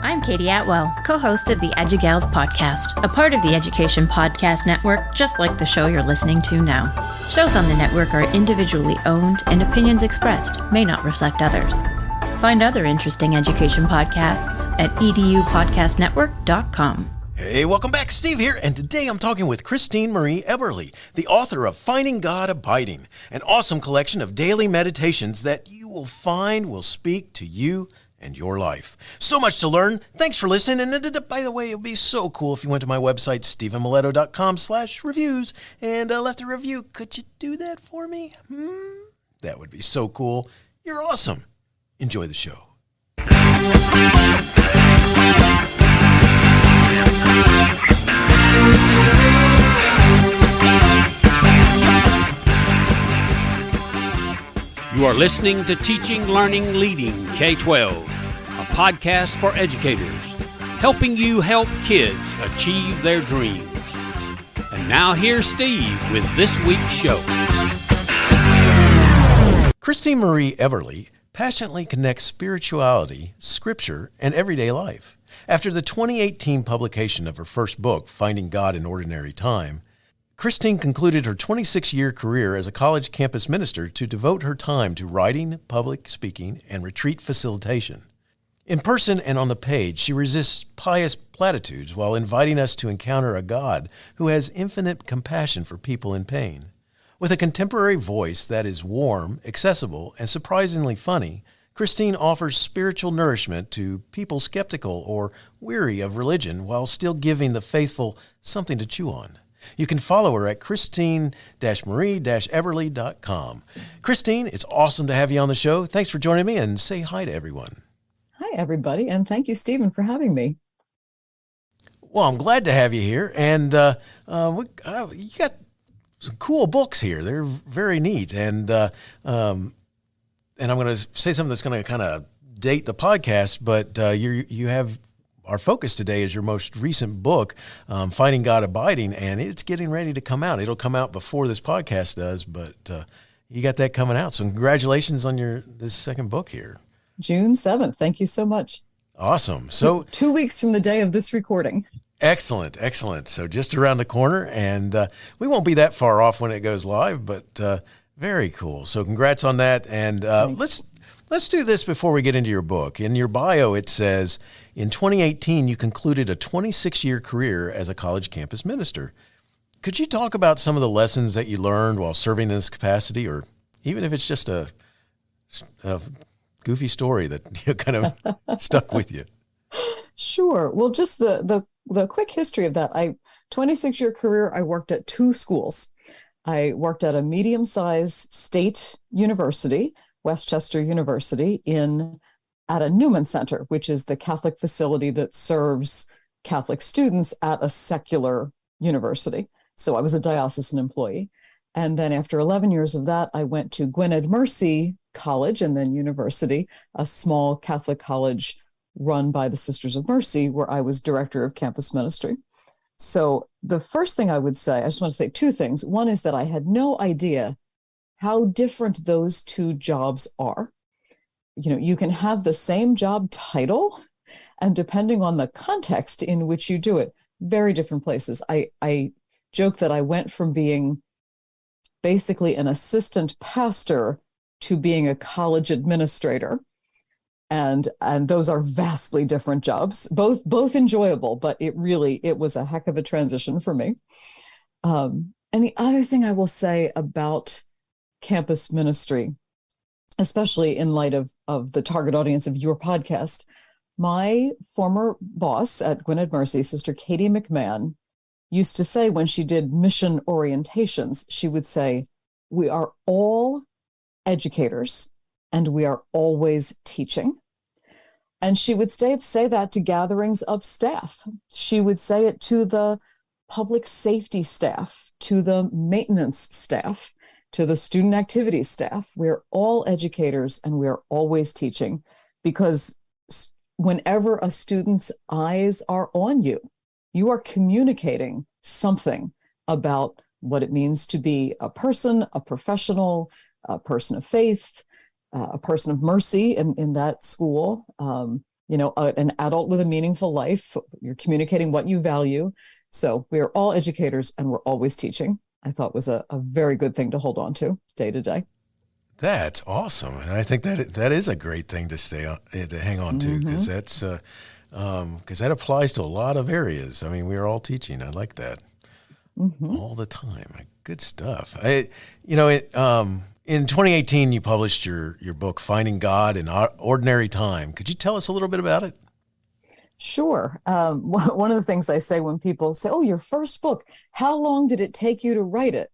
I'm Katie Atwell, co-host of the EduGals podcast, a part of the Education Podcast Network, just like the show you're listening to now. Shows on the network are individually owned, and opinions expressed may not reflect others. Find other interesting education podcasts at edupodcastnetwork.com. Hey, welcome back. Steve here, and today I'm talking with Christine Marie Eberle, the author of Finding God Abiding, an awesome collection of daily meditations that you will find will speak to you and your life. So much to learn. Thanks for listening. And by the way, it would be so cool if you went to my website, stephenmiletto.com/reviews, and left a review. Could you do that for me? That would be so cool. You're awesome. Enjoy the show. You are listening to Teaching Learning Leading K12, a podcast for educators, helping you help kids achieve their dreams. And now here's Steve with this week's show. Christine Marie Eberle passionately connects spirituality, scripture, and everyday life. After the 2018 publication of her first book, Finding God in Ordinary Time, Christine concluded her 26-year career as a college campus minister to devote her time to writing, public speaking, and retreat facilitation. In person and on the page, she resists pious platitudes while inviting us to encounter a God who has infinite compassion for people in pain. With a contemporary voice that is warm, accessible, and surprisingly funny, Christine offers spiritual nourishment to people skeptical or weary of religion while still giving the faithful something to chew on. You can follow her at Christine-Marie-Eberle.com. Christine, it's awesome to have you on the show. Thanks for joining me, and say hi to everyone. Hi, everybody, and thank you, Stephen, for having me. Well, I'm glad to have you here, and you got some cool books here. They're very neat, and I'm going to say something that's going to kind of date the podcast, but you have our focus today is your most recent book, Finding God Abiding, and it's getting ready to come out. It'll come out before this podcast does, but you got that coming out. So congratulations on this second book here. June 7th. Thank you so much. Awesome. So 2 weeks from the day of this recording. Excellent. So just around the corner, and we won't be that far off when it goes live, but very cool. So congrats on that. And let's do this before we get into your book. In your bio, it says, in 2018, you concluded a 26-year career as a college campus minister. Could you talk about some of the lessons that you learned while serving in this capacity, or even if it's just a goofy story that kind of stuck with you? Sure. Well, just the quick history of that. 26-year career, I worked at 2 schools. I worked at a medium-sized state university, Westchester University, at a Newman Center, which is the Catholic facility that serves Catholic students at a secular university. So I was a diocesan employee. And then after 11 years of that, I went to Gwynedd Mercy College and then University, a small Catholic college run by the Sisters of Mercy, where I was director of campus ministry. So the first thing I would say, I just want to say 2 things. One is that I had no idea how different those 2 jobs are. You know, you can have the same job title, and depending on the context in which you do it, very different places. I joke that I went from being basically an assistant pastor to being a college administrator. And those are vastly different jobs, both enjoyable, but it was a heck of a transition for me. And the other thing I will say about campus ministry, especially in light of the target audience of your podcast, my former boss at Gwynedd Mercy, Sister Katie McMahon, used to say when she did mission orientations, she would say, we are all educators and we are always teaching. And she would say that to gatherings of staff. She would say it to the public safety staff, to the maintenance staff, to the student activities staff. We're all educators and we're always teaching, because whenever a student's eyes are on you, you are communicating something about what it means to be a person, a professional, a person of faith, a person of mercy in that school. an adult with a meaningful life. You're communicating what you value. So we are all educators and we're always teaching. I thought was a very good thing to hold on to day to day. That's awesome. And I think that is a great thing to hang on to, because because that applies to a lot of areas. I mean, we're all teaching. I like that all the time. Good stuff. In 2018, you published your book, Finding God in Ordinary Time. Could you tell us a little bit about it? Sure. One of the things I say when people say, "Oh, your first book, how long did it take you to write it?"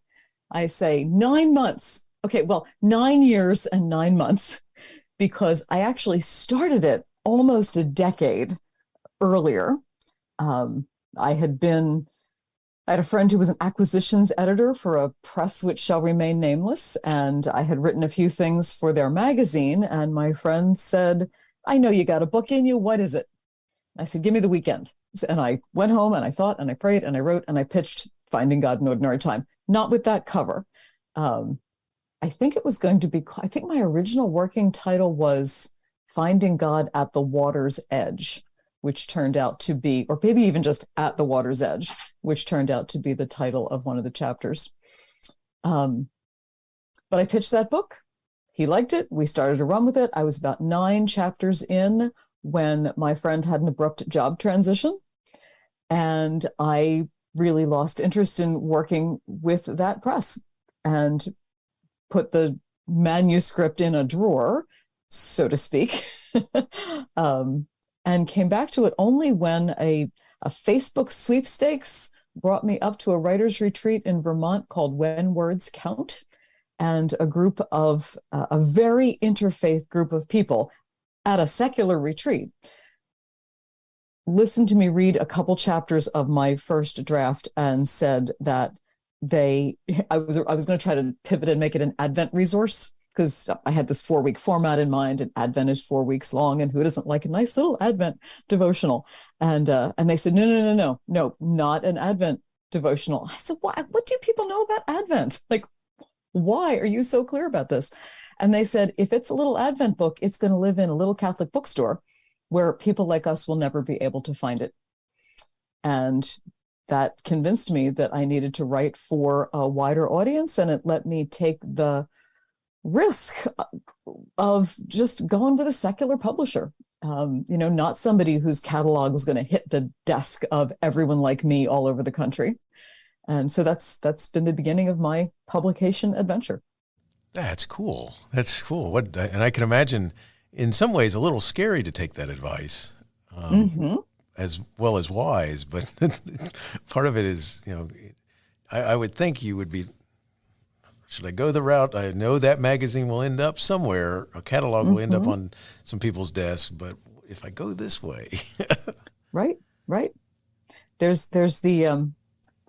I say 9 months. Okay, well, 9 years and 9 months, because I actually started it almost a decade earlier. I had a friend who was an acquisitions editor for a press which shall remain nameless, and I had written a few things for their magazine, and my friend said, "I know you got a book in you. What is it?" I said, "Give me the weekend." And I went home and I thought and I prayed and I wrote and I pitched Finding God in Ordinary Time, not with that cover. I think my original working title was Finding God at the Water's Edge, which turned out to be, or maybe even just At the Water's Edge, which turned out to be the title of one of the chapters. But I pitched that book. He liked it. We started to run with it. I was about 9 chapters in when my friend had an abrupt job transition. And I really lost interest in working with that press and put the manuscript in a drawer, so to speak, and came back to it only when a Facebook sweepstakes brought me up to a writer's retreat in Vermont called When Words Count, and a very interfaith group of people at a secular retreat listened to me read a couple chapters of my first draft and said that I was going to try to pivot and make it an Advent resource, because I had this 4-week format in mind, and Advent is 4 weeks long, and who doesn't like a nice little Advent devotional? And they said, no, not an Advent devotional. I said, what do people know about Advent? Like, why are you so clear about this? And they said, if it's a little Advent book, it's going to live in a little Catholic bookstore where people like us will never be able to find it. And that convinced me that I needed to write for a wider audience, and it let me take the risk of just going with a secular publisher, not somebody whose catalog was going to hit the desk of everyone like me all over the country. And so that's been the beginning of my publication adventure. That's cool. And I can imagine in some ways a little scary to take that advice. As well as wise, but part of it is, I would think you would be, should I go the route? I know that magazine will end up somewhere, a catalog will end up on some people's desks, but if I go this way. Right. There's an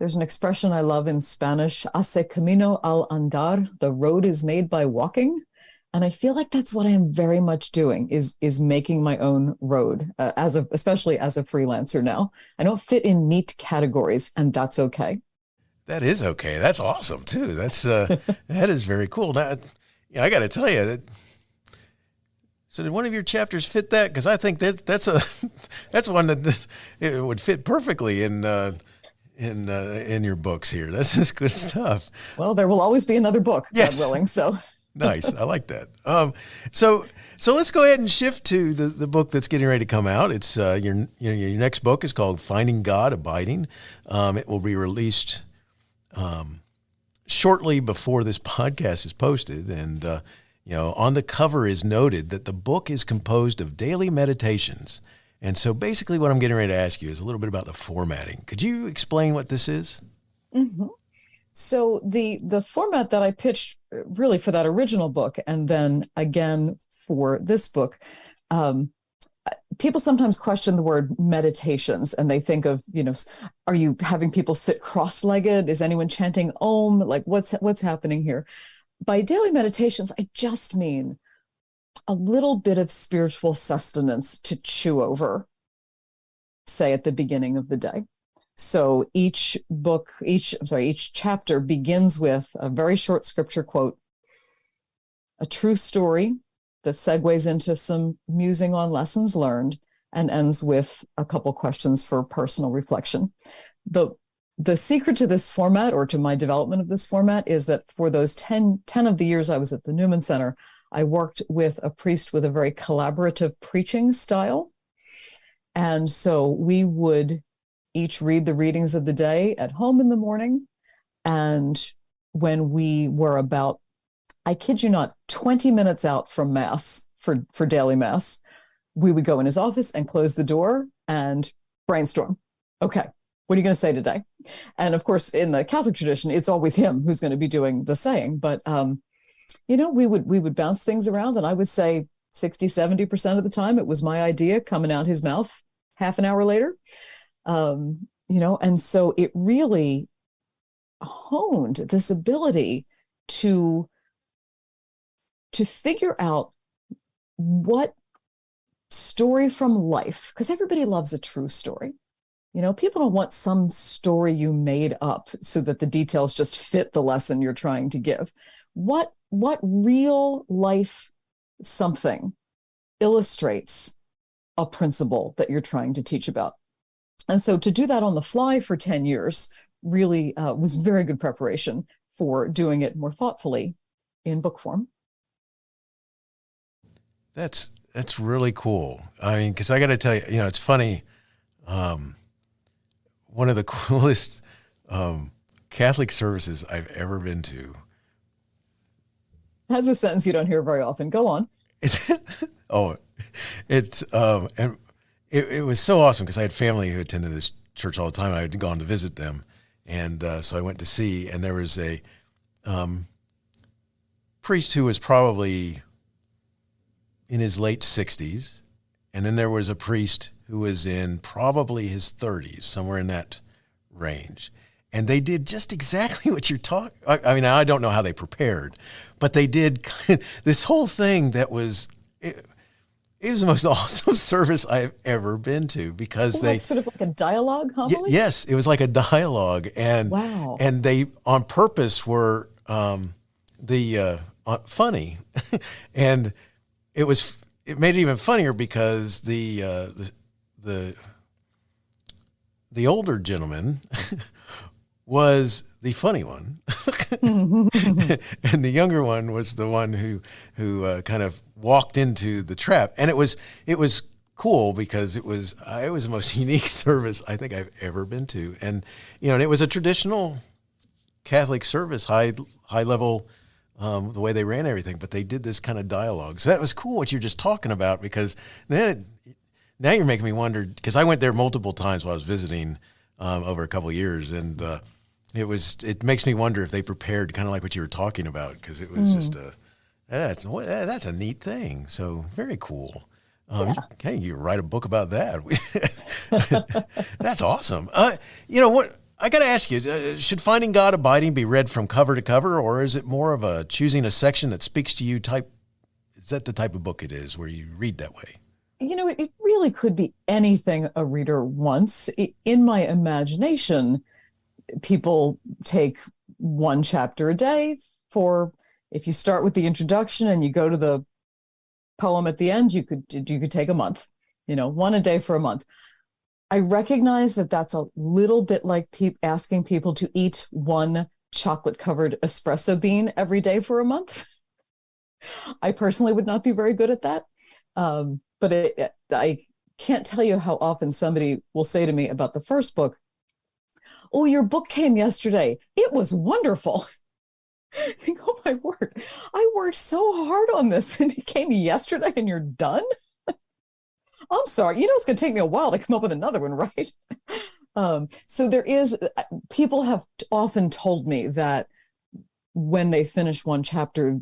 expression I love in Spanish, hace camino al andar, the road is made by walking. And I feel like that's what I am very much doing, is making my own road, especially as a freelancer now. I don't fit in neat categories, and that's okay. That is okay. That's awesome too. That's that is very cool. Now, I got to tell you, so did one of your chapters fit that? Because I think that's one that it would fit perfectly in your books here. That's just good stuff. Well, there will always be another book, yes. God willing. So. Nice. I like that. So let's go ahead and shift to the book that's getting ready to come out. It's your next book is called Finding God Abiding. It will be released shortly before this podcast is posted. And, on the cover is noted that the book is composed of daily meditations. And so basically what I'm getting ready to ask you is a little bit about the formatting. Could you explain what this is? Mm-hmm. So the format that I pitched really for that original book, and then again for this book, people sometimes question the word meditations, and they think of, are you having people sit cross-legged? Is anyone chanting Om? Like what's happening here? By daily meditations, I just mean a little bit of spiritual sustenance to chew over, say at the beginning of the day. So each chapter begins with a very short scripture quote, a true story that segues into some musing on lessons learned, and ends with a couple questions for personal reflection. The secret to this format, or to my development of this format, is that for those 10 of the years I was at the Newman Center, I worked with a priest with a very collaborative preaching style. And so we would each read the readings of the day at home in the morning. And when we were about, I kid you not, 20 minutes out from Mass for daily Mass, we would go in his office and close the door and brainstorm. Okay, what are you going to say today? And of course, in the Catholic tradition, it's always him who's going to be doing the saying. But, we would bounce things around, and I would say 60, 70% of the time, it was my idea coming out his mouth half an hour later. And so it really honed this ability to figure out what story from life, because everybody loves a true story. People don't want some story you made up so that the details just fit the lesson you're trying to give. What real life something illustrates a principle that you're trying to teach about? And so to do that on the fly for 10 years really was very good preparation for doing it more thoughtfully in book form. That's really cool. I mean, because I got to tell you, it's funny. One of the coolest Catholic services I've ever been to. That's a sentence you don't hear very often. Go on. And it was so awesome because I had family who attended this church all the time. I had gone to visit them, and so I went to see. And there was a priest who was probably in his late 60s, and then there was a priest who was in probably his 30s, somewhere in that range. And they did just exactly what you're talking. I mean, I don't know how they prepared, but they did this whole thing that was, it was the most awesome service I've ever been to, because they sort of like a dialogue homily? Yes, it was like a dialogue. And wow. And they on purpose were funny. And it made it even funnier because the older gentleman was the funny one, and the younger one was the one who kind of walked into the trap. And it was cool because it was the most unique service I think I've ever been to, and and it was a traditional Catholic service, high level, the way they ran everything, but they did this kind of dialogue. So that was cool what you're just talking about, because then now you're making me wonder, because I went there multiple times while I was visiting over a couple of years, and it makes me wonder if they prepared kind of like what you were talking about, because it was just that's a neat thing. So very cool. Hey, you write a book about that. That's awesome. What? I got to ask you, should Finding God Abiding be read from cover to cover, or is it more of a choosing a section that speaks to you type? Is that the type of book it is where you read that way? It really could be anything a reader wants. In my imagination, people take one chapter a day. If you start with the introduction and you go to the poem at the end, you could take a month, one a day for a month. I recognize that that's a little bit like asking people to eat one chocolate-covered espresso bean every day for a month. I personally would not be very good at that. But I can't tell you how often somebody will say to me about the first book, "Oh, your book came yesterday. It was wonderful." I think, oh my word, I worked so hard on this and it came yesterday and you're done? I'm sorry, it's going to take me a while to come up with another one, right? So people have often told me that when they finish one chapter,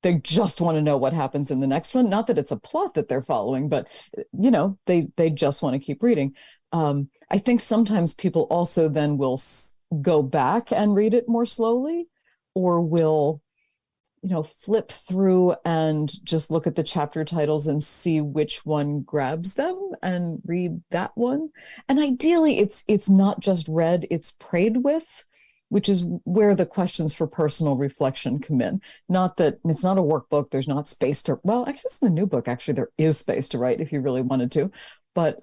they just want to know what happens in the next one. Not that it's a plot that they're following, but, they just want to keep reading. I think sometimes people also then will go back and read it more slowly, or will, flip through and just look at the chapter titles and see which one grabs them and read that one. And ideally, it's not just read, it's prayed with, which is where the questions for personal reflection come in. Not that it's not a workbook, there's not space to, well, actually, in the new book, actually, there is space to write if you really wanted to. But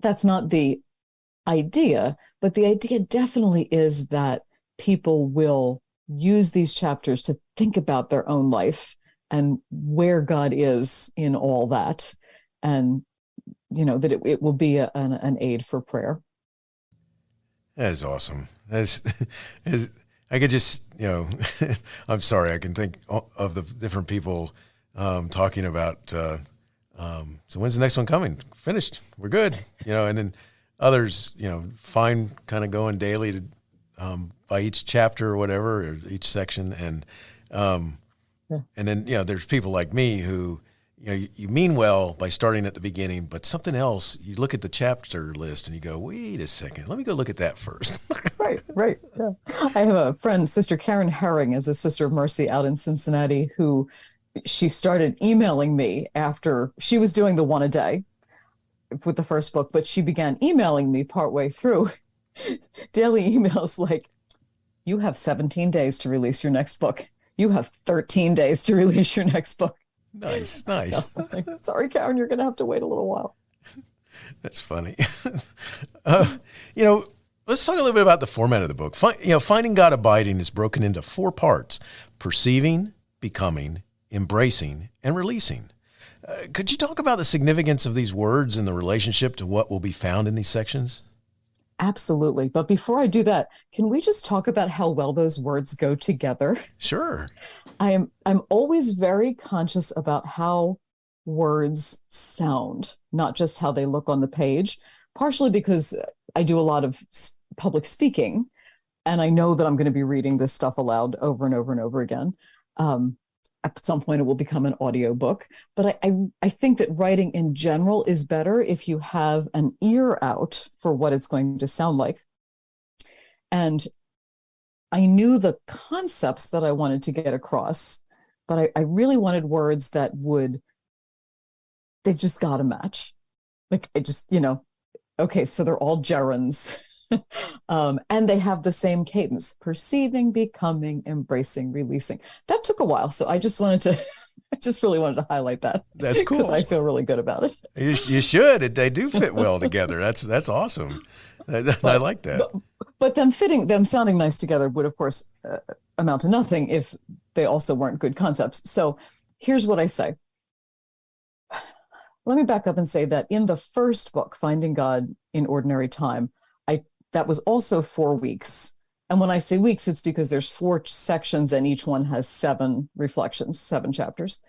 that's not the idea. But the idea definitely is that people will use these chapters to think about their own life and where God is in all that. And, that it will be an aid for prayer. That is awesome. I could just, I'm sorry, I can think of the different people talking about, so when's the next one coming? Finished. We're good. And then others, fine, kind of going daily to by each chapter or whatever, or each section. And then, there's people like me who, you mean well by starting at the beginning, but something else, you look at the chapter list and you go, wait a second, let me go look at that first. Right. Yeah. I have a friend, Sister Karen Herring, is a Sister of Mercy out in Cincinnati, who she started emailing me after she was doing the one a day with the first book, but she began emailing me partway through daily emails like, you have 17 days to release your next book. You have 13 days to release your next book. Nice. Like, sorry, Karen, you're going to have to wait a little while. That's funny. Let's talk a little bit about the format of the book. Finding God Abiding is broken into 4 parts: perceiving, becoming, embracing, and releasing. Could you talk about the significance of these words and the relationship to what will be found in these sections? Absolutely. But before I do that, can we just talk about how well those words go together? Sure. I'm always very conscious about how words sound, not just how they look on the page, partially because I do a lot of public speaking, and I know that I'm going to be reading this stuff aloud over and over and over again. At some point, it will become an audiobook. But I think that writing in general is better if you have an ear out for what it's going to sound like. And I knew the concepts that I wanted to get across, but I really wanted words that they've just got to match. Like, okay, so they're all gerunds. And they have the same cadence: perceiving, becoming, embracing, releasing. That took a while. So I just really wanted to highlight that. That's cool. Because I feel really good about it. You should. They do fit well together. That's awesome. I like that. But them sounding nice together would, of course, amount to nothing if they also weren't good concepts. So here's what I say. Let me back up and say that in the first book, Finding God in Ordinary Time, that was also 4 weeks. And when I say weeks, it's because there's 4 sections and each one has 7 reflections, 7 chapters.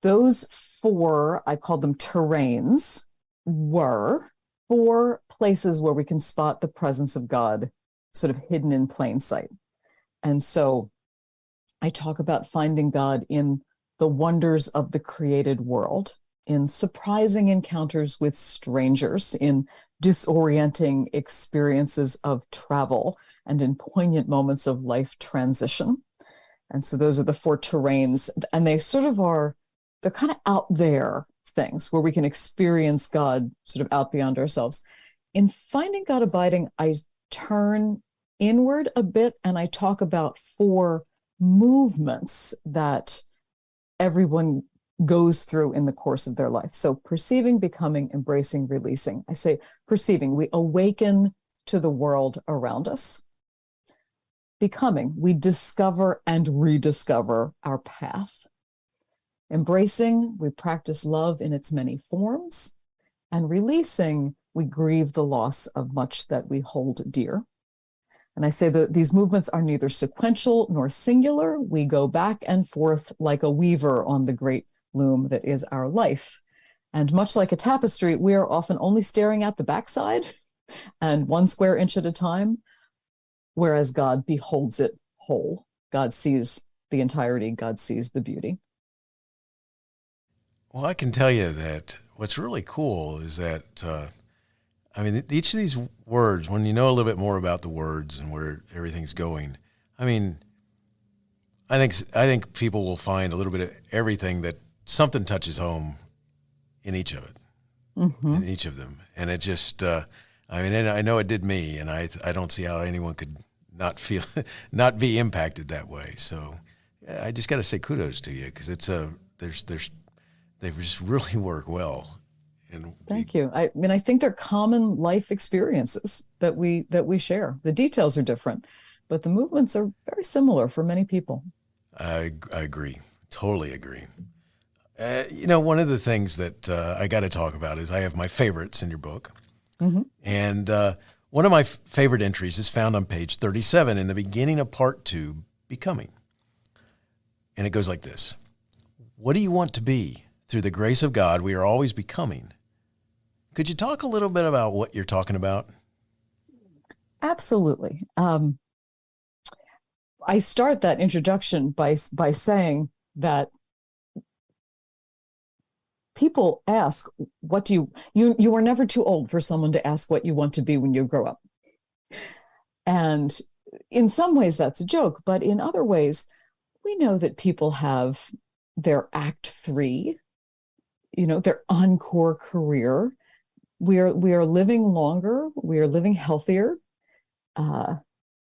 Those 4, I called them terrains, were 4 places where we can spot the presence of God sort of hidden in plain sight. And so I talk about finding God in the wonders of the created world, in surprising encounters with strangers, in disorienting experiences of travel, and in poignant moments of life transition. And so those are the 4 terrains, and they sort of they're kind of out there things where we can experience God sort of out beyond ourselves. In Finding God Abiding, I turn inward a bit and I talk about 4 movements that everyone goes through in the course of their life. So perceiving, becoming, embracing, releasing. I say perceiving, we awaken to the world around us. Becoming, we discover and rediscover our path. Embracing, we practice love in its many forms. And releasing, we grieve the loss of much that we hold dear. And I say that these movements are neither sequential nor singular. We go back and forth like a weaver on the great loom that is our life. And much like a tapestry, we are often only staring at the backside and 1 square inch at a time, whereas God beholds it whole. God sees the entirety. God sees the beauty. Well, I can tell you that what's really cool is that, each of these words, when you know a little bit more about the words and where everything's going, I think people will find a little bit of everything, that something touches home in each of it, in each of them. And it just, I know it did me, and I don't see how anyone could not be impacted that way. So I just got to say kudos to you, because they just really work well. And Thank you. I mean, I think they're common life experiences that we share. The details are different, but the movements are very similar for many people. I agree. Totally agree. One of the things that I got to talk about is I have my favorites in your book. Mm-hmm. And one of my favorite entries is found on page 37 in the beginning of part 2, Becoming. And it goes like this. What do you want to be? Through the grace of God, we are always becoming. Could you talk a little bit about what you're talking about? Absolutely. I start that introduction by saying that people ask, what do you are never too old for someone to ask what you want to be when you grow up. And in some ways that's a joke, but in other ways, we know that people have their act 3, their encore career. We are living longer. We are living healthier.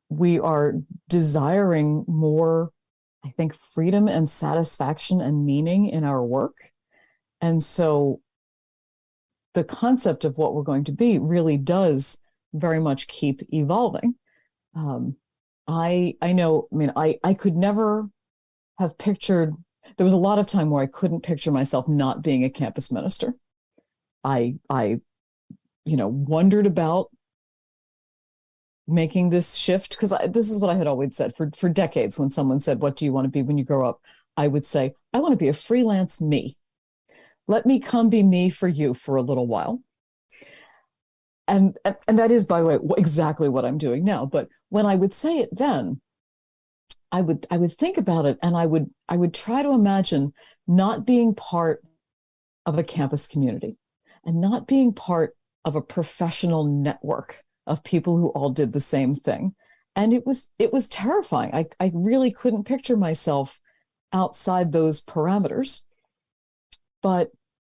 We are desiring more, I think, freedom and satisfaction and meaning in our work. And so the concept of what we're going to be really does very much keep evolving. I know, I could never have pictured, there was a lot of time where I couldn't picture myself not being a campus minister. I wondered about making this shift because this is what I had always said for decades. When someone said, what do you want to be when you grow up? I would say, I want to be a freelance me. Let me come be me for you for a little while. And that is, by the way, exactly what I'm doing now. But when I would say it then, I would think about it, and I would try to imagine not being part of a campus community and not being part of a professional network of people who all did the same thing. And it was terrifying. I really couldn't picture myself outside those parameters. But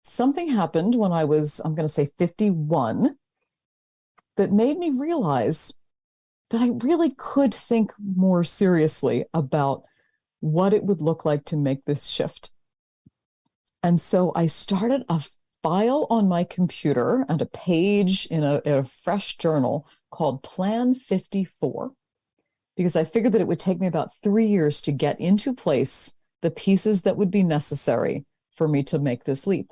something happened when I was, I'm going to say 51, that made me realize that I really could think more seriously about what it would look like to make this shift. And so I started a file on my computer and a page in a fresh journal called Plan 54, because I figured that it would take me about 3 years to get into place the pieces that would be necessary for me to make this leap.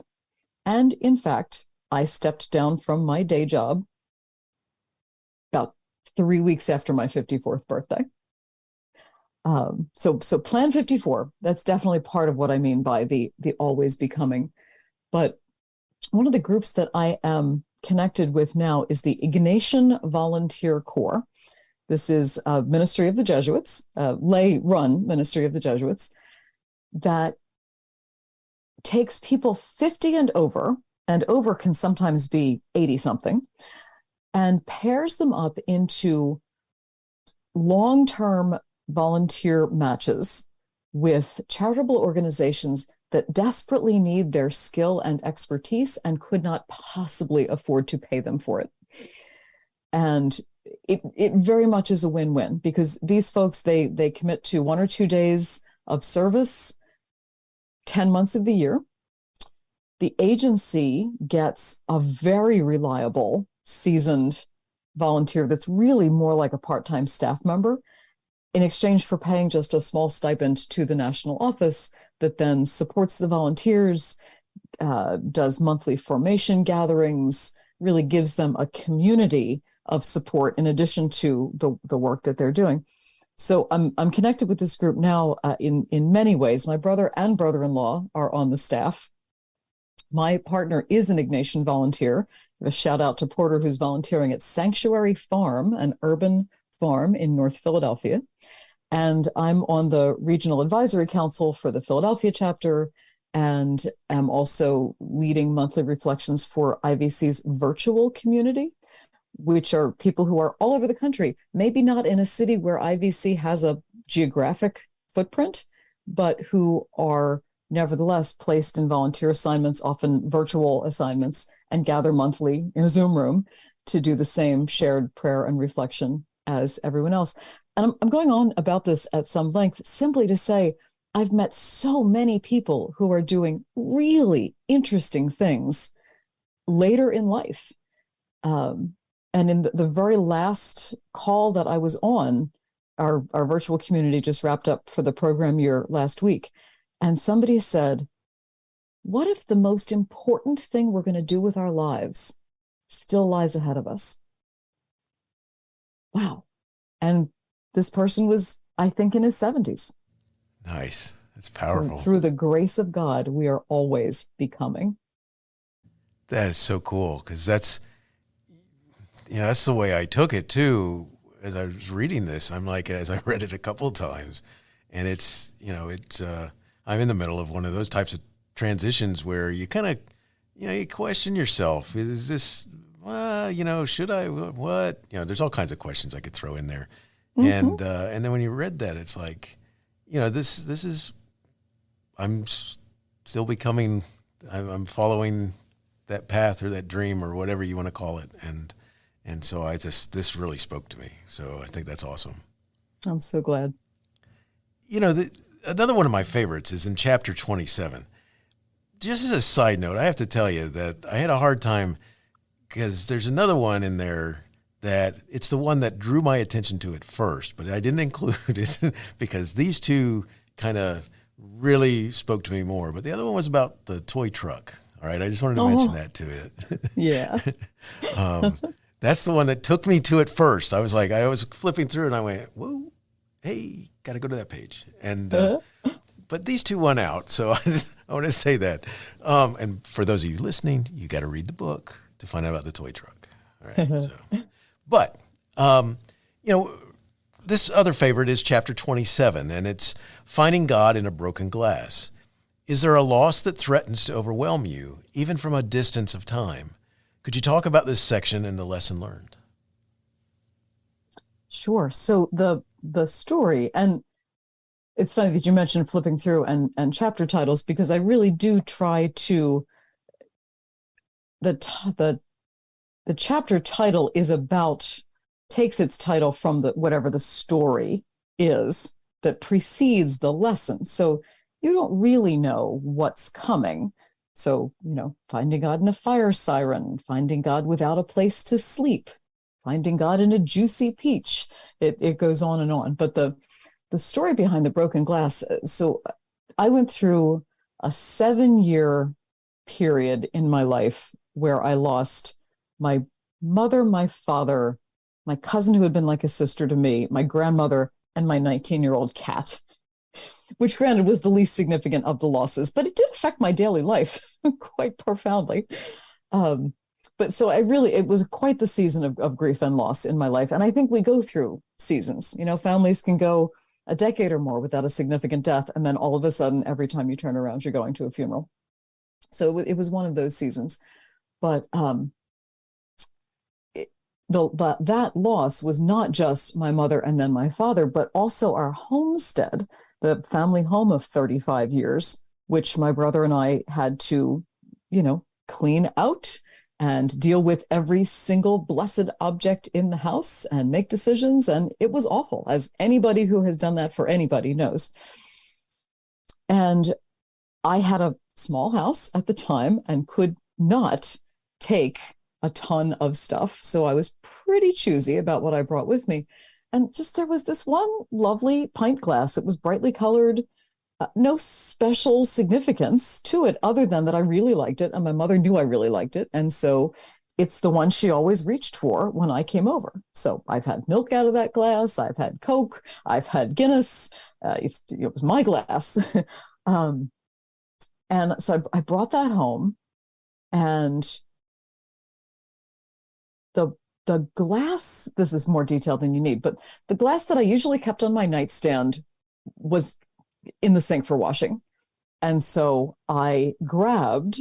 And in fact, I stepped down from my day job about 3 weeks after my 54th birthday. So Plan 54, that's definitely part of what I mean by the always becoming. But one of the groups that I am connected with now is the Ignatian Volunteer Corps. This is a ministry of the Jesuits, a lay-run ministry of the Jesuits, that takes people 50 and over can sometimes be 80-something, and pairs them up into long-term volunteer matches with charitable organizations that desperately need their skill and expertise and could not possibly afford to pay them for it. And it very much is a win-win, because these folks, they commit to 1 or 2 days of service 10 months of the year. The agency gets a very reliable, seasoned volunteer that's really more like a part-time staff member, in exchange for paying just a small stipend to the national office that then supports the volunteers, does monthly formation gatherings, really gives them a community of support in addition to the work that they're doing. So I'm connected with this group now in many ways. My brother and brother-in-law are on the staff. My partner is an Ignatian volunteer. A shout out to Porter, who's volunteering at Sanctuary Farm, an urban farm in North Philadelphia. And I'm on the Regional Advisory Council for the Philadelphia chapter, and am also leading monthly reflections for IVC's virtual community, which are people who are all over the country, maybe not in a city where IVC has a geographic footprint, but who are nevertheless placed in volunteer assignments, often virtual assignments, and gather monthly in a Zoom room to do the same shared prayer and reflection as everyone else. And I'm going on about this at some length simply to say I've met so many people who are doing really interesting things later in life. And in the very last call that I was on, our virtual community just wrapped up for the program year last week. And somebody said, what if the most important thing we're going to do with our lives still lies ahead of us? Wow. And this person was, I think, in his 70s. Nice. That's powerful. So through the grace of God, we are always becoming. That is so cool, because that's the way I took it too. As I was reading this, I'm like, as I read it a couple of times, and I'm in the middle of one of those types of transitions where you kind of, you question yourself. Is this, should I, what? There's all kinds of questions I could throw in there. Mm-hmm. And then when you read that, it's like, this is, I'm still becoming, I'm following that path or that dream or whatever you want to call it. And so this really spoke to me. So I think that's awesome. I'm so glad. Another one of my favorites is in chapter 27. Just as a side note, I have to tell you that I had a hard time because there's another one in there that it's the one that drew my attention to it first, but I didn't include it because these two kind of really spoke to me more. But the other one was about the toy truck. All right. I just wanted to mention that to it. Yeah. That's the one that took me to it first. I was flipping through and I went, whoa, hey, got to go to that page. And, but these two won out. So I want to say that. And for those of you listening, you got to read the book to find out about the toy truck. All right. But, this other favorite is chapter 27, and it's finding God in a broken glass. Is there a loss that threatens to overwhelm you, even from a distance of time? Could you talk about this section and the lesson learned? Sure. So the story, and it's funny that you mentioned flipping through and chapter titles, because I really do try to, the chapter title takes its title from whatever the story is that precedes the lesson. So you don't really know what's coming. So, finding God in a fire siren, finding God without a place to sleep, finding God in a juicy peach. It goes on and on. But the story behind the broken glass. So I went through a 7-year period in my life where I lost my mother, my father, my cousin who had been like a sister to me, my grandmother, and my 19-year-old cat, which granted was the least significant of the losses, but it did affect my daily life quite profoundly. But so it was quite the season of grief and loss in my life. And I think we go through seasons. Families can go a decade or more without a significant death. And then all of a sudden, every time you turn around, you're going to a funeral. So it was one of those seasons. But that loss was not just my mother and then my father, but also our homestead, the family home of 35 years, which my brother and I had to, clean out and deal with every single blessed object in the house and make decisions. And it was awful, as anybody who has done that for anybody knows. And I had a small house at the time and could not take a ton of stuff. So I was pretty choosy about what I brought with me. And just there was this one lovely pint glass. It was brightly colored, no special significance to it other than that I really liked it. And my mother knew I really liked it. And so it's the one she always reached for when I came over. So I've had milk out of that glass. I've had Coke. I've had Guinness. It was my glass. And so I brought that home, and the glass, this is more detail than you need, but the glass that I usually kept on my nightstand was in the sink for washing. And so I grabbed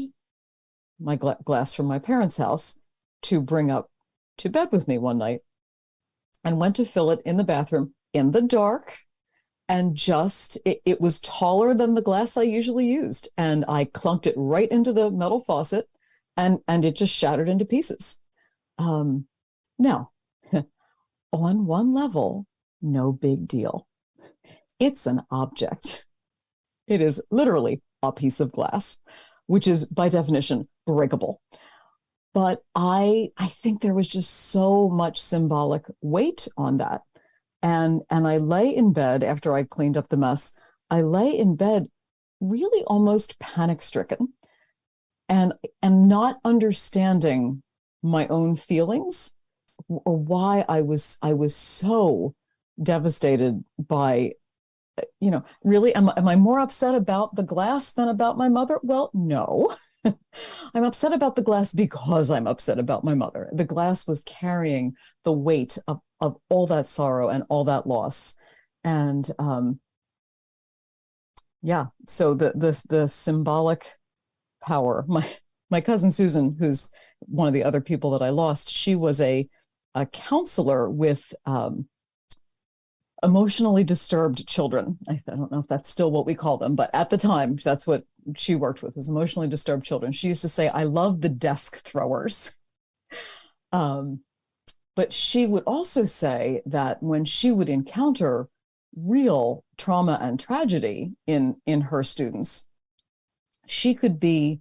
my glass from my parents' house to bring up to bed with me one night and went to fill it in the bathroom in the dark. And it was taller than the glass I usually used. And I clunked it right into the metal faucet, and it just shattered into pieces. Now, on one level, no big deal. It's an object. It is literally a piece of glass, which is by definition breakable. But I think there was just so much symbolic weight on that. And I lay in bed after I cleaned up the mess. I lay in bed really almost panic stricken and not understanding my own feelings or why I was so devastated by, really, am I more upset about the glass than about my mother? Well, no. I'm upset about the glass because I'm upset about my mother. The glass was carrying the weight of all that sorrow and all that loss. And so the symbolic power. My cousin Susan, who's one of the other people that I lost, she was a counselor with emotionally disturbed children. I don't know if that's still what we call them, but at the time, that's what she worked with, was emotionally disturbed children. She used to say, I love the desk throwers. But she would also say that when she would encounter real trauma and tragedy in her students, she could be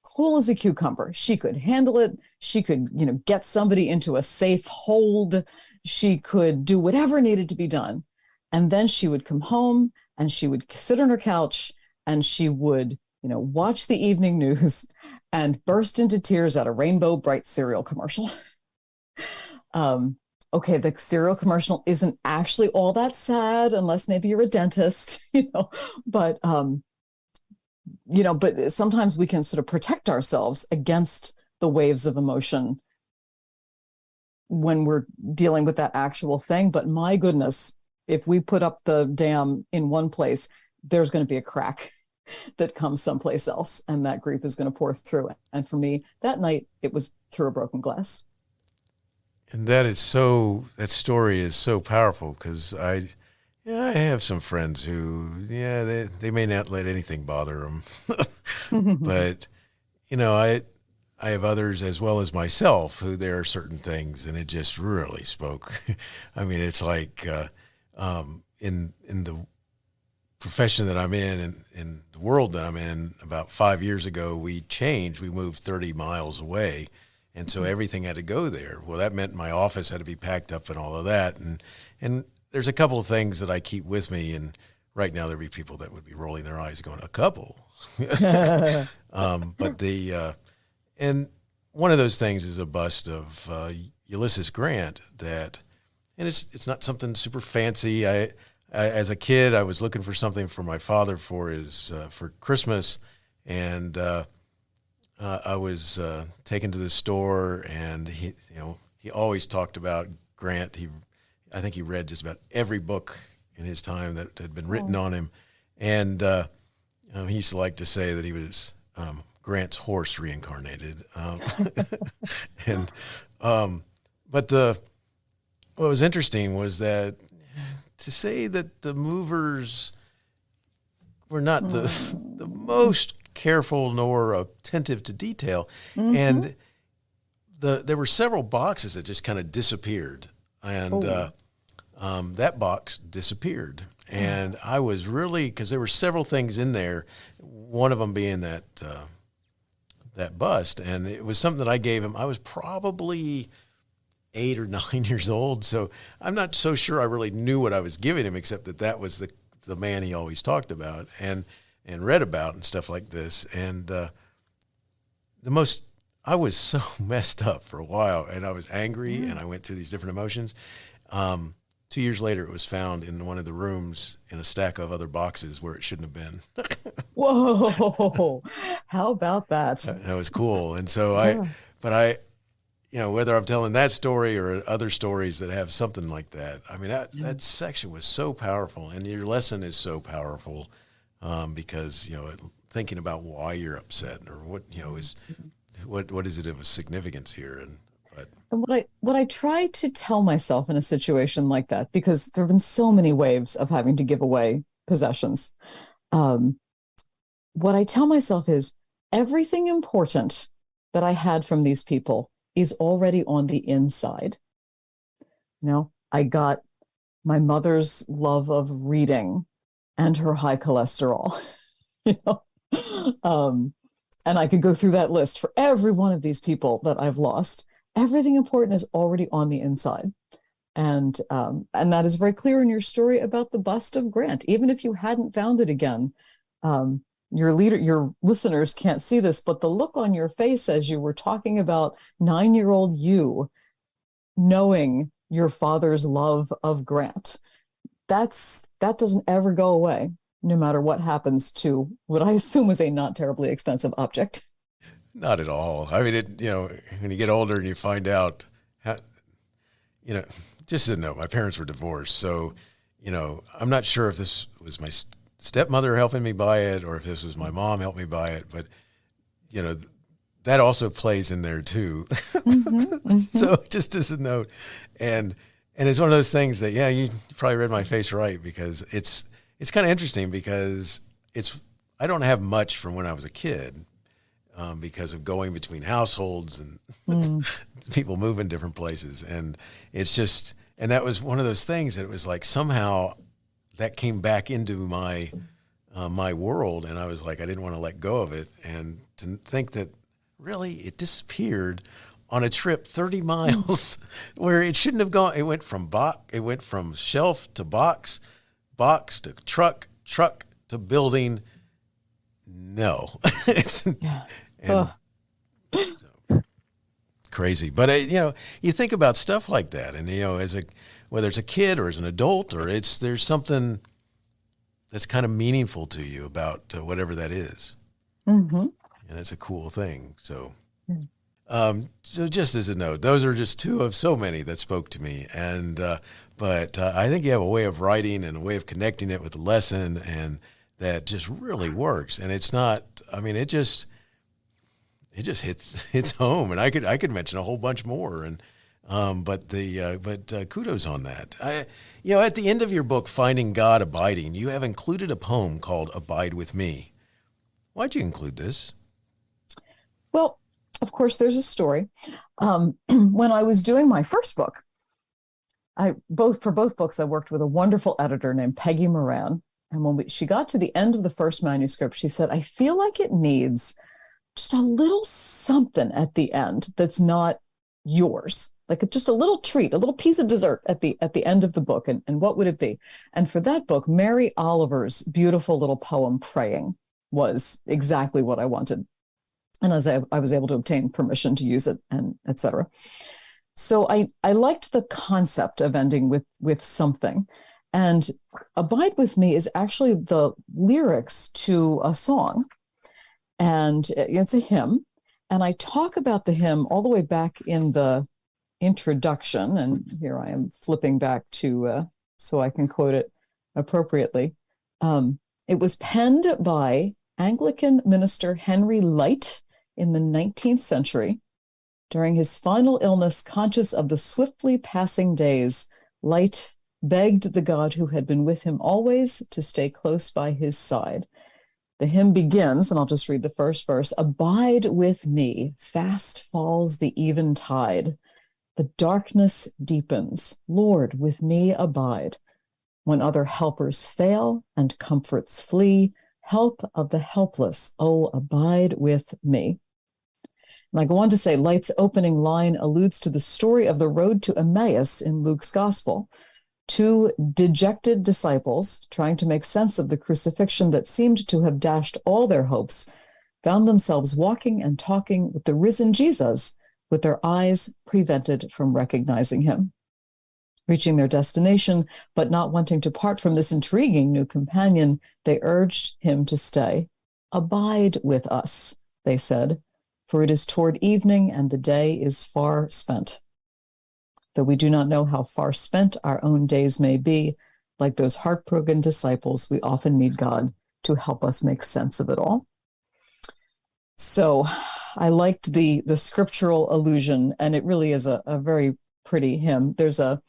cool as a cucumber. She could handle it. She could, get somebody into a safe hold. She could do whatever needed to be done. And then she would come home and she would sit on her couch and she would, watch the evening news and burst into tears at a Rainbow Bright cereal commercial. Okay, the cereal commercial isn't actually all that sad unless maybe you're a dentist, but but sometimes we can sort of protect ourselves against the waves of emotion when we're dealing with that actual thing. But my goodness, if we put up the dam in one place, there's going to be a crack that comes someplace else, and that grief is going to pour through it. And for me, that night, it was through a broken glass. And that story is so powerful, because I have some friends who, they may not let anything bother them, but I have others as well as myself who there are certain things, and it just really spoke. I mean, it's like in the profession that I'm in the world that I'm in, about 5 years ago, we moved 30 miles away. And so everything had to go there. Well, that meant my office had to be packed up and all of that. And there's a couple of things that I keep with me. And right now there'd be people that would be rolling their eyes going, a couple? And one of those things is a bust of Ulysses Grant and it's not something super fancy. I as a kid, I was looking for something for my father for Christmas, and I was taken to the store, and he always talked about Grant. I think he read just about every book in his time that had been written on him, and he used to like to say that he was Grant's horse reincarnated. But what was interesting was that to say that the movers were not the most careful nor attentive to detail, and there were several boxes that just kind of disappeared, and that box disappeared, and I was really, because there were several things in there, one of them being that bust, and it was something that I gave him. I was probably 8 or 9 years old, so I'm not so sure I really knew what I was giving him, except that was the man he always talked about and read about and stuff like this. And I was so messed up for a while, and I was angry, and I went through these different emotions. 2 years later, it was found in one of the rooms in a stack of other boxes where it shouldn't have been. Whoa, how about that? That was cool. And so whether I'm telling that story or other stories that have something like that, I mean, that section was so powerful, and your lesson is so powerful. Because thinking about why you're upset, or what is it of significance here, and what I try to tell myself in a situation like that, because there have been so many waves of having to give away possessions. What I tell myself is everything important that I had from these people is already on the inside. I got my mother's love of reading and her high cholesterol. And I could go through that list for every one of these people that I've lost. Everything important is already on the inside. And that is very clear in your story about the bust of Grant. Even if you hadn't found it again, your listeners can't see this, but the look on your face as you were talking about 9-year-old you knowing your father's love of Grant, that doesn't ever go away, no matter what happens to what I assume was a not terribly expensive object. Not at all. I mean, when you get older and you find out, just to know, my parents were divorced. So, I'm not sure if this was my stepmother helping me buy it or if this was my mom helping me buy it. But, that also plays in there too. Mm-hmm, mm-hmm. So just as a note. And it's one of those things that, you probably read my face right, because it's kind of interesting because I don't have much from when I was a kid. Because of going between households and people moving different places. And it's just, and that was one of those things that it was like somehow that came back into my world. And I was like, I didn't want to let go of it. And to think that really it disappeared on a trip 30 miles where it shouldn't have gone. It went from shelf to box to truck to building. No, it's so crazy. But you think about stuff like that, and whether it's a kid or as an adult, or there's something that's kind of meaningful to you about whatever that is, and it's a cool thing. So, so just as a note, those are just two of so many that spoke to me, and but I think you have a way of writing and a way of connecting it with the lesson and. That just really works, and it's not. I mean, it just hits home, and I could mention a whole bunch more, and but kudos on that. At the end of your book, Finding God Abiding, you have included a poem called "Abide with Me." Why'd you include this? Well, of course, there's a story. When I was doing my first book, for both books, I worked with a wonderful editor named Peggy Moran. And when she got to the end of the first manuscript, she said, I feel like it needs just a little something at the end that's not yours, like just a little treat, a little piece of dessert at the end of the book. And what would it be? And for that book, Mary Oliver's beautiful little poem, Praying, was exactly what I wanted. And as I was able to obtain permission to use it, and et cetera. So I liked the concept of ending with something. And Abide With Me is actually the lyrics to a song. And it's a hymn. And I talk about the hymn all the way back in the introduction. And here I am flipping back to so I can quote it appropriately. It was penned by Anglican minister Henry Light in the 19th century. During his final illness, conscious of the swiftly passing days, Light begged the God who had been with him always to stay close by his side. The hymn begins, and I'll just read the first verse. Abide with me, fast falls the eventide. The darkness deepens. Lord, with me abide. When other helpers fail and comforts flee, help of the helpless, oh, abide with me. And I go on to say, Light's opening line alludes to the story of the road to Emmaus in Luke's gospel. Two dejected disciples, trying to make sense of the crucifixion that seemed to have dashed all their hopes, found themselves walking and talking with the risen Jesus, with their eyes prevented from recognizing him. Reaching their destination, but not wanting to part from this intriguing new companion, they urged him to stay. Abide with us, they said, for it is toward evening and the day is far spent. Though we do not know how far spent our own days may be, like those heartbroken disciples, we often need God to help us make sense of it all. So I liked the scriptural allusion, and it really is a very pretty hymn. There was a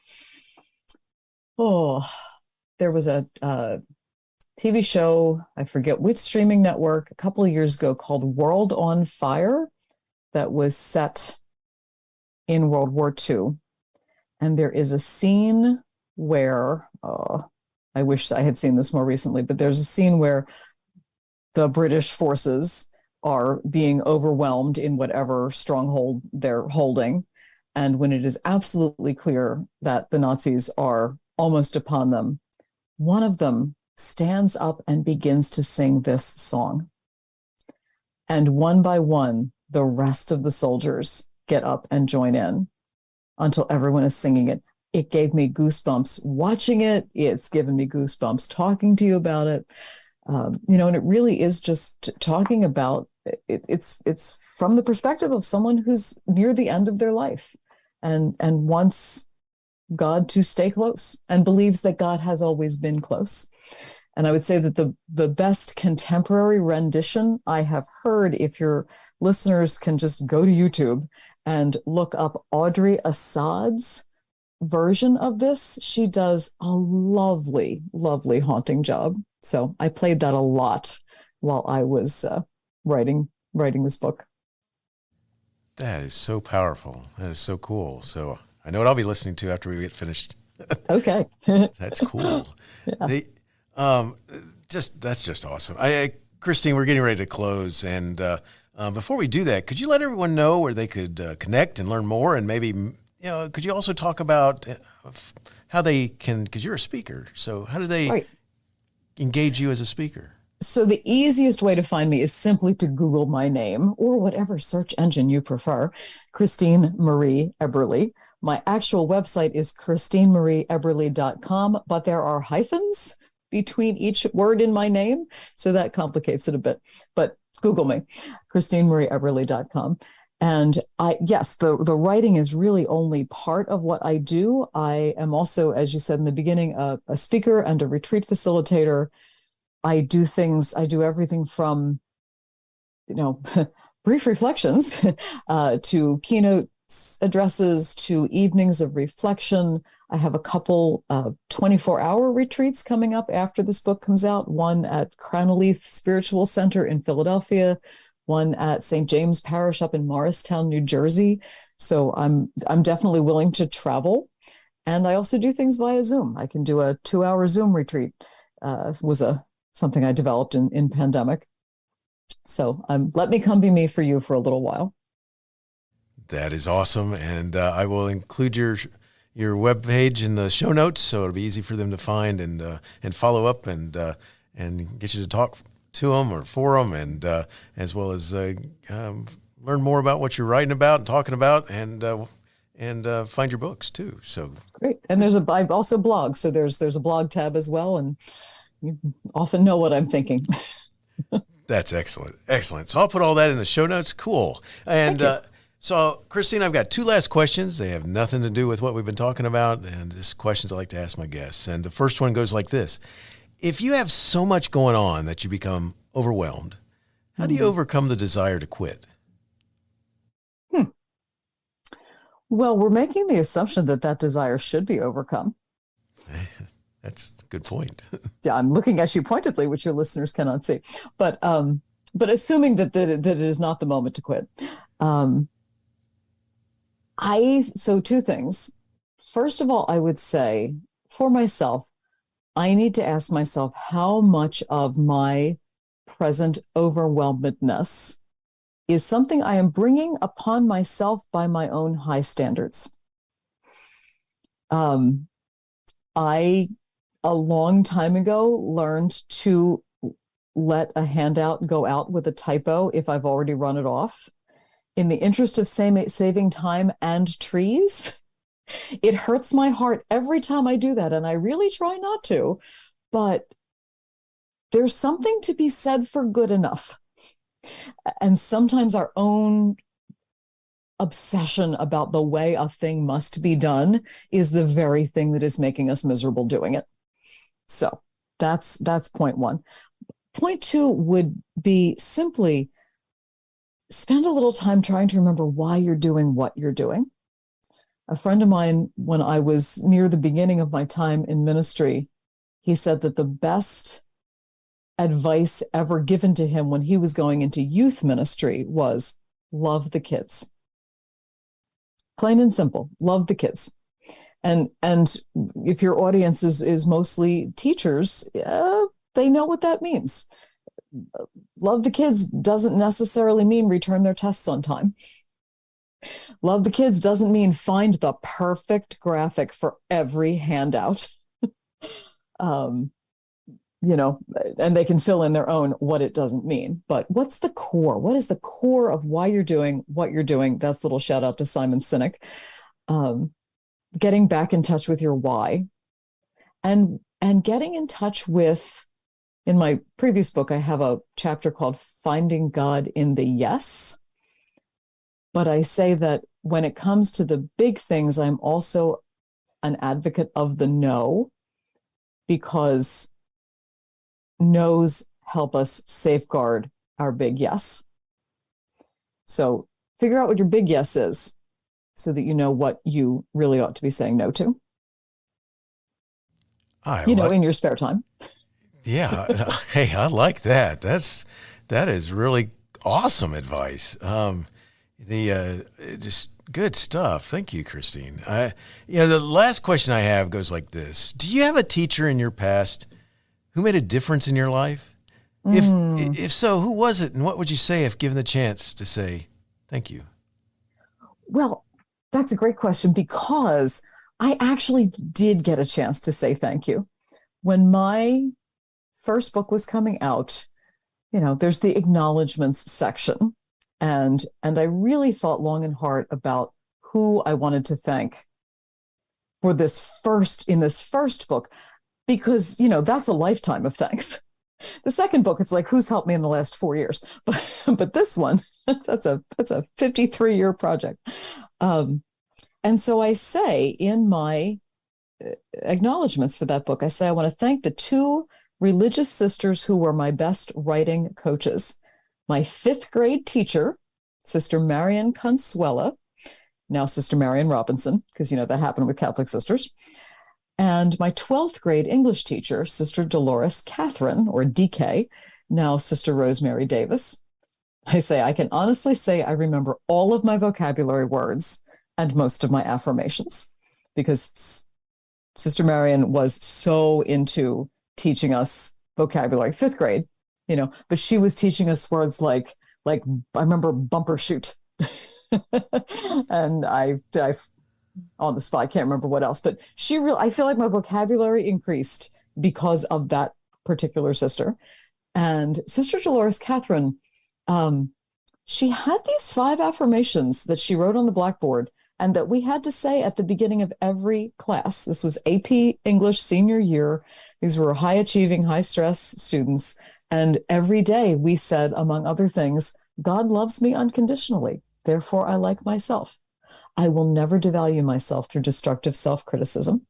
TV show, I forget which streaming network, a couple of years ago called World on Fire that was set in World War II. And there is a scene where, I wish I had seen this more recently, but there's a scene where the British forces are being overwhelmed in whatever stronghold they're holding, and when it is absolutely clear that the Nazis are almost upon them, one of them stands up and begins to sing this song. And one by one, the rest of the soldiers get up and join in until everyone is singing it. It gave me goosebumps watching it. It's given me goosebumps talking to you about it. And it really is just talking about it. It's from the perspective of someone who's near the end of their life and wants God to stay close and believes that God has always been close. And I would say that the best contemporary rendition I have heard, if your listeners can just go to YouTube and look up Audrey Assad's version of this, she does a lovely, lovely haunting job. So I played that a lot while I was writing this book. That is so powerful. That is so cool. So I know what I'll be listening to after we get finished. Okay. That's cool. Yeah. That's just awesome. Christine, we're getting ready to close. And before we do that, could you let everyone know where they could connect and learn more? And maybe, could you also talk about how they can, because you're a speaker. So how do they engage you as a speaker? So the easiest way to find me is simply to Google my name or whatever search engine you prefer, Christine Marie Eberle. My actual website is christinemarieeberle.com, but there are hyphens between each word in my name, so that complicates it a bit. But Google me, christinemarieeberle.com. And the writing is really only part of what I do. I am also, as you said in the beginning, a speaker and a retreat facilitator. I do everything from, brief reflections to keynote addresses to evenings of reflection. I have a couple 24-hour retreats coming up after this book comes out, one at Crown-Leith Spiritual Center in Philadelphia, one at St. James Parish up in Morristown, New Jersey. So I'm definitely willing to travel. And I also do things via Zoom. I can do a 2-hour Zoom retreat. Was something I developed in pandemic. So let me come be me for you for a little while. That is awesome. And I will include your webpage in the show notes, so it'll be easy for them to find and follow up and get you to talk to them or for them, and as well as learn more about what you're writing about and talking about, and find your books too. So great. And I also blog, so there's a blog tab as well, and you often know what I'm thinking. That's excellent. So I'll put all that in the show notes. Cool. And so, Christine, I've got 2 last questions. They have nothing to do with what we've been talking about, and just questions I like to ask my guests. And the first one goes like this. If you have so much going on that you become overwhelmed, how do you overcome the desire to quit? Well, we're making the assumption that desire should be overcome. That's a good point. Yeah, I'm looking at you pointedly, which your listeners cannot see. But assuming that it is not the moment to quit. So 2 things. First of all, I would say for myself, I need to ask myself how much of my present overwhelmedness is something I am bringing upon myself by my own high standards. I, a long time ago, learned to let a handout go out with a typo if I've already run it off. In the interest of saving time and trees, it hurts my heart every time I do that, and I really try not to, but there's something to be said for good enough. And sometimes our own obsession about the way a thing must be done is the very thing that is making us miserable doing it. So that's point 1. Point 2 would be simply spend a little time trying to remember why you're doing what you're doing. A friend of mine, when I was near the beginning of my time in ministry, he said that the best advice ever given to him when he was going into youth ministry was love the kids. Plain and simple, love the kids. And if your audience is mostly teachers, they know what that means. love the kids doesn't necessarily mean return their tests on time. Love the kids doesn't mean find the perfect graphic for every handout. And they can fill in their own what it doesn't mean. But what's the core? What is the core of why you're doing what you're doing? That's a little shout out to Simon Sinek. Getting back in touch with your why, and getting in touch with, in my previous book, I have a chapter called Finding God in the Yes. But I say that when it comes to the big things, I'm also an advocate of the no, because no's help us safeguard our big yes. So figure out what your big yes is so that you know what you really ought to be saying no to. In your spare time. Yeah. Hey, I like that. That is really awesome advice. Just good stuff. Thank you, Christine. The last question I have goes like this. Do you have a teacher in your past who made a difference in your life? If so, who was it? And what would you say if given the chance to say thank you? Well, that's a great question, because I actually did get a chance to say thank you. When my first book was coming out, there's the acknowledgments section. And I really thought long and hard about who I wanted to thank for this first book, because, that's a lifetime of thanks. The second book, it's like, who's helped me in the last 4 years? But this one, that's a 53-year project. And so I say in my acknowledgments for that book, I say, I want to thank the 2 religious sisters who were my best writing coaches. My 5th grade teacher, Sister Marian Consuela, now Sister Marian Robinson, because, that happened with Catholic sisters. And my 12th grade English teacher, Sister Dolores Catherine, or DK, now Sister Rosemary Davis. I can honestly say I remember all of my vocabulary words and most of my affirmations, because Sister Marian was so into teaching us vocabulary, 5th grade, but she was teaching us words like I remember bumper shoot. And I on the spot, I can't remember what else, but I feel like my vocabulary increased because of that particular sister. And Sister Dolores Catherine, she had these 5 affirmations that she wrote on the blackboard and that we had to say at the beginning of every class. This was AP English senior year. These were high achieving, high stress students. And every day we said, among other things, God loves me unconditionally. Therefore, I like myself. I will never devalue myself through destructive self-criticism.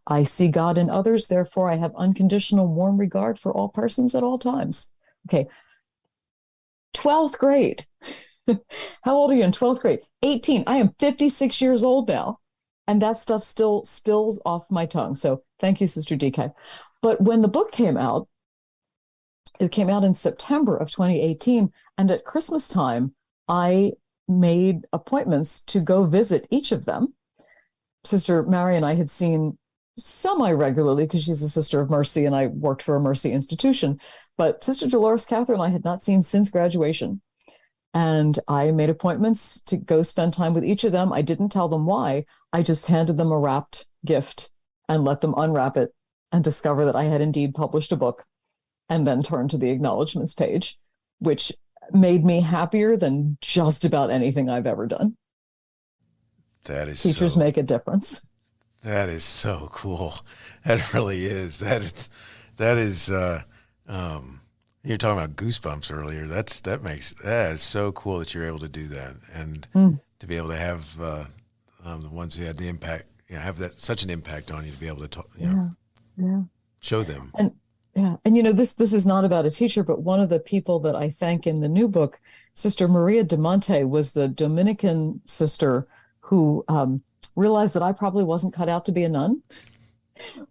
I see God in others. Therefore, I have unconditional, warm regard for all persons at all times. Okay. 12th grade. How old are you in 12th grade? 18. I am 56 years old now. And that stuff still spills off my tongue. So thank you, Sister DK. But when the book came out, it came out in September of 2018. And at Christmas time, I made appointments to go visit each of them. Sister Mary and I had seen semi-regularly because she's a Sister of Mercy and I worked for a Mercy institution. But Sister Dolores Catherine I had not seen since graduation. And I made appointments to go spend time with each of them. I didn't tell them why. I just handed them a wrapped gift and let them unwrap it and discover that I had indeed published a book, and then turned to the acknowledgments page, which made me happier than just about anything I've ever done. Teachers make a difference. That is so cool. That really is. That is you were talking about goosebumps earlier. That is so cool that you're able to do that, and to be able to have the ones who had the impact, have that such an impact on you, to be able to talk, show them. And this is not about a teacher, but one of the people that I thank in the new book, Sister Maria de Monte, was the Dominican sister who realized that I probably wasn't cut out to be a nun,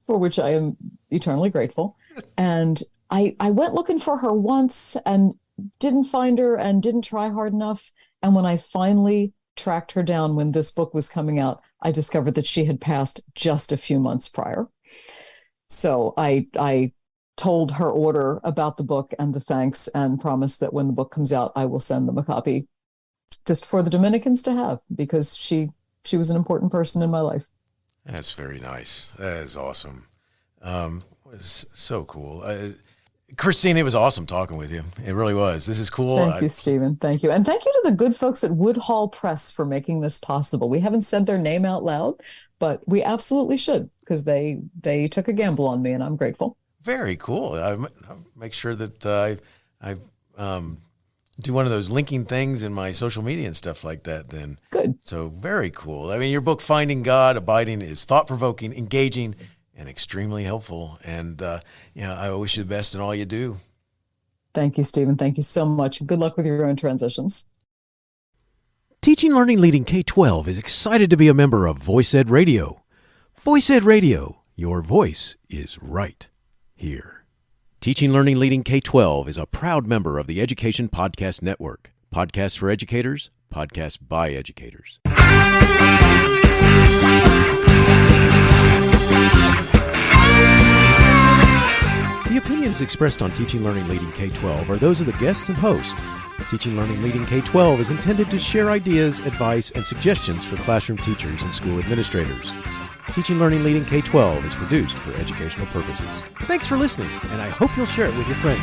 for which I am eternally grateful. And I went looking for her once and didn't find her and didn't try hard enough. And when I finally tracked her down when this book was coming out, I discovered that she had passed just a few months prior. So I told her order about the book and the thanks, and promised that when the book comes out, I will send them a copy just for the Dominicans to have, because she was an important person in my life. That's very nice. That is awesome. It's so cool. Christine, it was awesome talking with you. It really was. This is cool. Thank you, Stephen. Thank you. And thank you to the good folks at Woodhall Press for making this possible. We haven't said their name out loud, but we absolutely should, because they took a gamble on me, and I'm grateful. Very cool. I'll make sure that I do one of those linking things in my social media and stuff like that then. Good. So very cool. I mean, your book, Finding God, Abiding, is thought-provoking, engaging, and extremely helpful. And, I wish you the best in all you do. Thank you, Stephen. Thank you so much. Good luck with your own transitions. Teaching Learning Leading K12 is excited to be a member of Voice Ed Radio. Voice Ed Radio, your voice is right here. Teaching Learning Leading K12 is a proud member of the Education Podcast Network. Podcasts for educators, podcasts by educators. The opinions expressed on Teaching Learning Leading K12 are those of the guests and host. Teaching Learning Leading K12 is intended to share ideas, advice, and suggestions for classroom teachers and school administrators. Teaching Learning Leading K12 is produced for educational purposes. Thanks for listening, and I hope you'll share it with your friends.